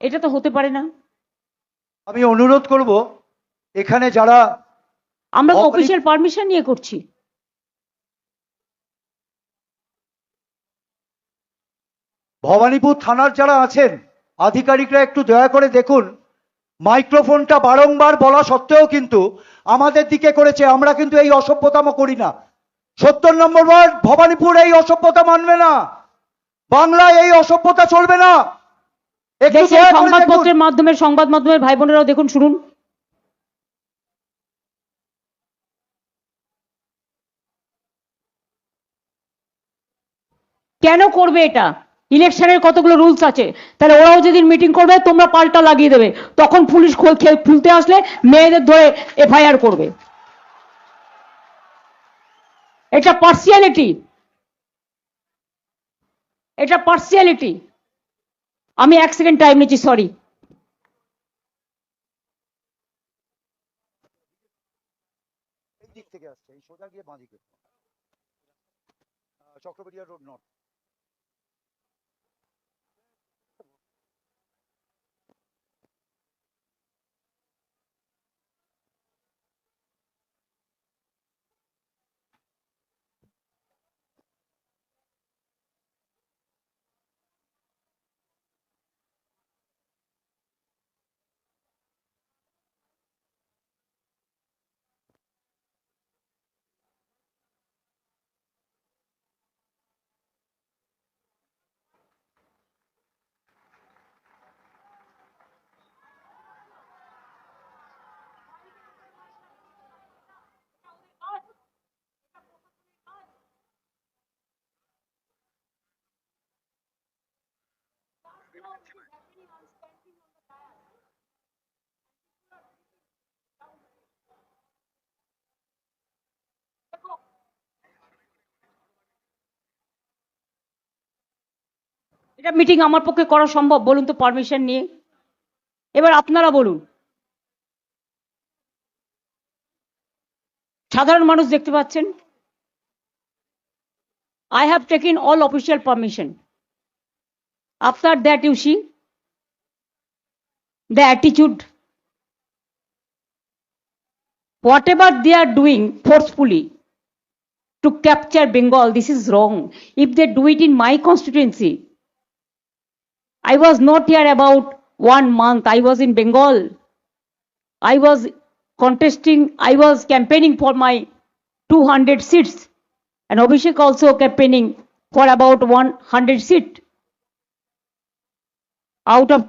এটা তো হতে পারে না। আমি অনুরোধ করব এখানে যারা আমরা তো অফিসিয়াল পারমিশন নিয়ে করছি। ভবানীপুর থানার যারা আছেন আধিকারিকরা একটু দয়া করে দেখুন, মাইক্রোফোনটা বারংবার বলা সত্ত্বেও কিন্তু আমাদের দিকে করেছে। আমরা কিন্তু এই অসভ্যতাম করি না। 70 নম্বর ওয়ার্ড ভবানীপুর এই অসভ্যতা মানবে না, বাংলায় এই অসভ্যতা চলবে না। একটু দয়া করে দেখুন। সংবাদপত্রের মাধ্যমে সংবাদ মাধ্যমের ভাই বোনেরাও দেখুন, শুনুন। কেন করবে এটা? ইলেকশনের কতগুলো রুলস আছে, তাহলে ওরাও যেদিন মিটিং করবে তোমরা পাল্টা লাগিয়ে দেবে, তখন পুলিশ খুলতে আসলে মেয়েদের ধরে এফআইআর করবে। এটা পার্সিয়ালিটি, এটা পার্সিয়ালিটি। আমি 1 সেকেন্ড টাইম নিচ্ছি, সরি। এই দিক থেকে আসছে, এই সোজা গিয়ে বাঁদিকে চক্রবর্তী রোড নর্থ। এটা মিটিং আমার পক্ষে করা সম্ভব বলুন তো পারমিশন নিয়ে? এবার আপনারা বলুন। সাধারণ মানুষ দেখতে পাচ্ছেন। I have taken all official permission. After that, you see the attitude. Whatever they are doing forcefully to capture Bengal, this is wrong. If they do it in my constituency, I was not here about 1 month. I was in Bengal. I was contesting, I was campaigning for my 200 seats, and Abhishek also campaigning for about 100 seats out of